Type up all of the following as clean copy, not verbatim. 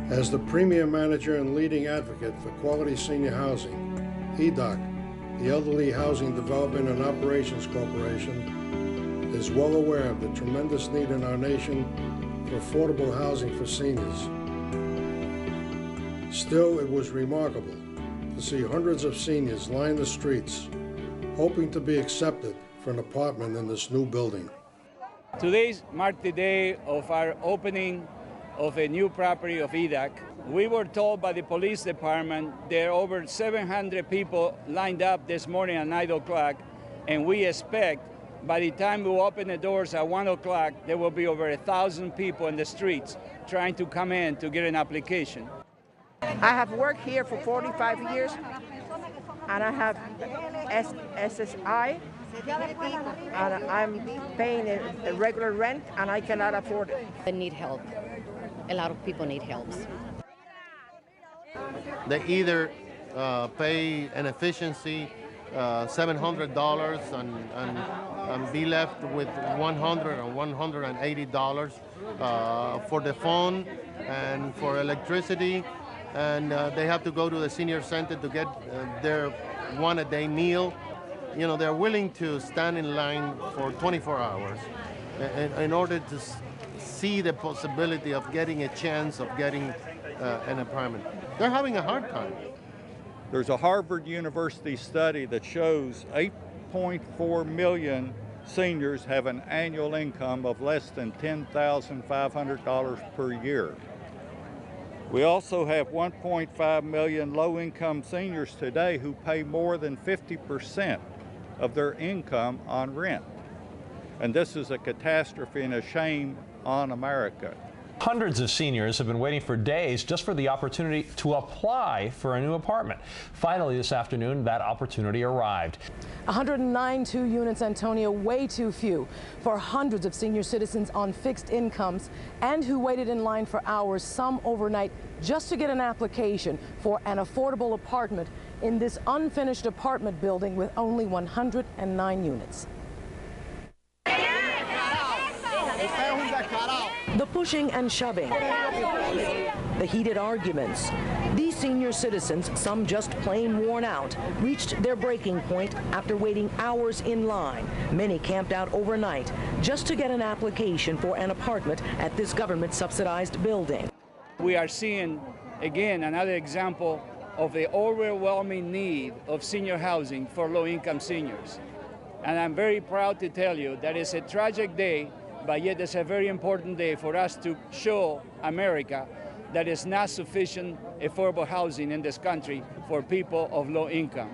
As the premier manager and leading advocate for quality senior housing, EDOC, the Elderly Housing Development and Operations Corporation, is well aware of the tremendous need in our nation for affordable housing for seniors. Still, it was remarkable to see hundreds of seniors line the streets, hoping to be accepted for an apartment in this new building. Today marked the day of our opening of a new property of EDOC. We were told by the police department there are over 700 people lined up this morning at 9 o'clock, and we expect by the time we open the doors at 1 o'clock, there will be over 1,000 people in the streets trying to come in to get an application. I have worked here for 45 years, and I have SSI, and I'm paying a regular rent, and I cannot afford it. They need help. A lot of people need help. They either pay an efficiency $700 and be left with $100 or $180 for the phone and for electricity, and they have to go to the senior center to get their one-a-day meal. You know, they're willing to stand in line for 24 hours in order to see the possibility of getting a chance of getting an apartment. They're having a hard time. There's a Harvard University study that shows 8.4 million seniors have an annual income of less than $10,500 per year. We also have 1.5 million low-income seniors today who pay more than 50% of their income on rent. And this is a catastrophe and a shame on America. Hundreds of seniors have been waiting for days just for the opportunity to apply for a new apartment. Finally, this afternoon, that opportunity arrived. 109 units, Antonio, way too few for hundreds of senior citizens on fixed incomes and who waited in line for hours, some overnight, just to get an application for an affordable apartment in this unfinished apartment building with only 109 units. The pushing and shoving, the heated arguments. These senior citizens, some just plain worn out, reached their breaking point after waiting hours in line. Many camped out overnight just to get an application for an apartment at this government-subsidized building. We are seeing, again, another example of the overwhelming need of senior housing for low-income seniors. And I'm very proud to tell you that it's a tragic day, but yet it's a very important day for us to show America that it's not sufficient affordable housing in this country for people of low income.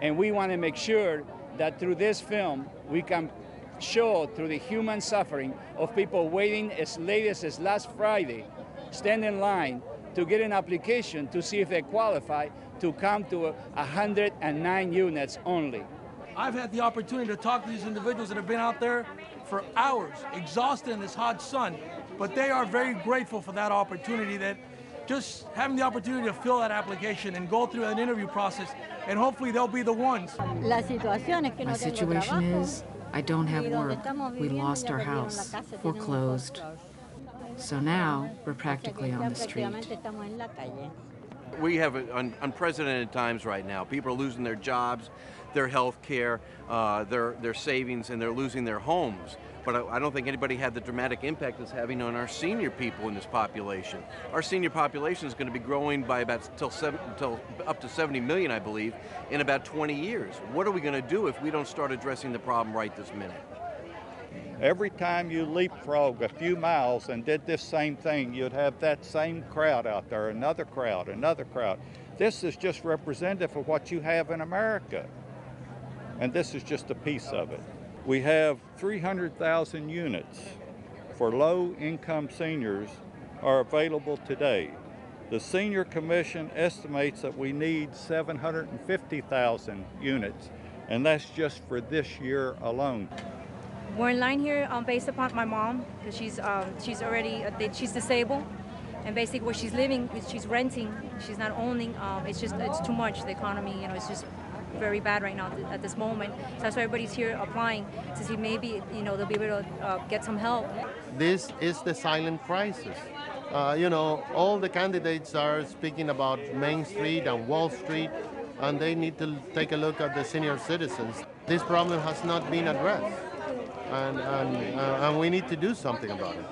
And we want to make sure that through this film, we can show through the human suffering of people waiting as late as last Friday, stand in line to get an application to see if they qualify to come to 109 units only. I've had the opportunity to talk to these individuals that have been out there for hours, exhausted in this hot sun, but they are very grateful for that opportunity, that just having the opportunity to fill that application and go through an interview process, and hopefully they'll be the ones. My situation is, I don't have work. We lost our house, foreclosed. So now we're practically on the street. We have unprecedented times right now. People are losing their jobs, their health care, their savings, and they're losing their homes. But I don't think anybody had the dramatic impact it's having on our senior people in this population. Our senior population is going to be growing by about till up to 70 million, I believe, in about 20 years. What are we going to do if we don't start addressing the problem right this minute? Every time you leapfrog a few miles and did this same thing, you'd have that same crowd out there, another crowd, another crowd. This is just representative of what you have in America. And this is just a piece of it. We have 300,000 units for low-income seniors are available today. The Senior Commission estimates that we need 750,000 units, and that's just for this year alone. We're in line here based upon my mom, because she's disabled, and basically where she's living, she's renting, she's not owning. It's too much. The economy, it's just very bad right now at this moment. So that's why everybody's here applying to see maybe they'll be able to get some help. This is the silent crisis. You know, all the candidates are speaking about Main Street and Wall Street, and they need to take a look at the senior citizens. This problem has not been addressed, and we need to do something about it.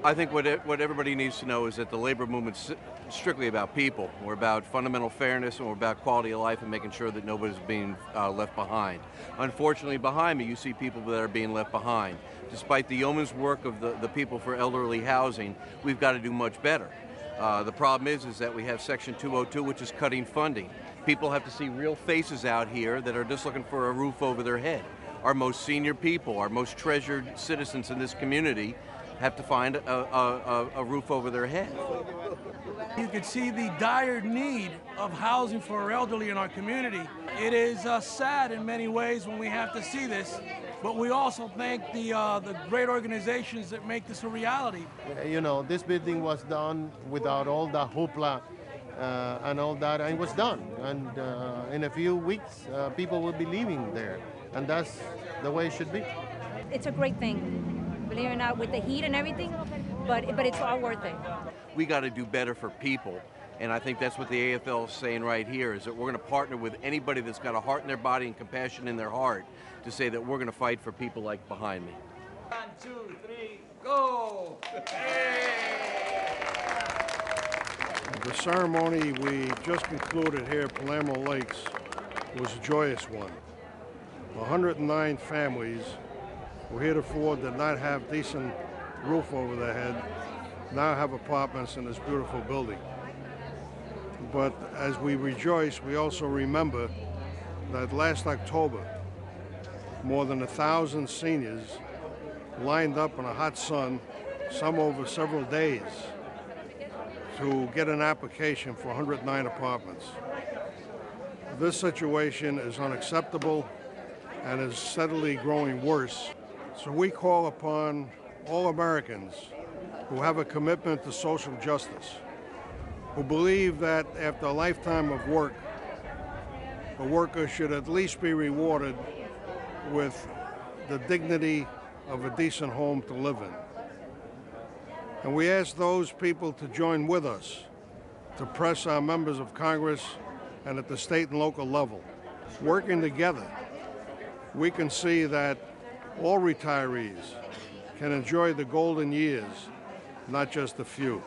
I think what everybody needs to know is that the labor movement's strictly about people. We're about fundamental fairness, and we're about quality of life and making sure that nobody's being left behind. Unfortunately, behind me, you see people that are being left behind. Despite the yeoman's work of the people for elderly housing, we've got to do much better. The problem is that we have Section 202, which is cutting funding. People have to see real faces out here that are just looking for a roof over their head. Our most senior people, our most treasured citizens in this community have to find a roof over their head. You can see the dire need of housing for our elderly in our community. It is sad in many ways when we have to see this, but we also thank the great organizations that make this a reality. You know, this building was done without all the hoopla and all that, and it was done. And in a few weeks, people will be leaving there, and that's the way it should be. It's a great thing, believe it or not, with the heat and everything, but it's all worth it. We got to do better for people, and I think that's what the AFL is saying right here, is that we're going to partner with anybody that's got a heart in their body and compassion in their heart to say that we're going to fight for people like behind me. 1, 2, 3, go! The ceremony we just concluded here at Palermo Lakes was a joyous one. 109 families who heretofore did not have decent roof over their head now have apartments in this beautiful building. But as we rejoice, we also remember that last October, more than 1,000 seniors lined up in a hot sun, some over several days, to get an application for 109 apartments. This situation is unacceptable and is steadily growing worse. So we call upon all Americans who have a commitment to social justice, who believe that after a lifetime of work, a worker should at least be rewarded with the dignity of a decent home to live in. And we ask those people to join with us to press our members of Congress and at the state and local level. Working together, we can see that all retirees can enjoy the golden years, not just a few.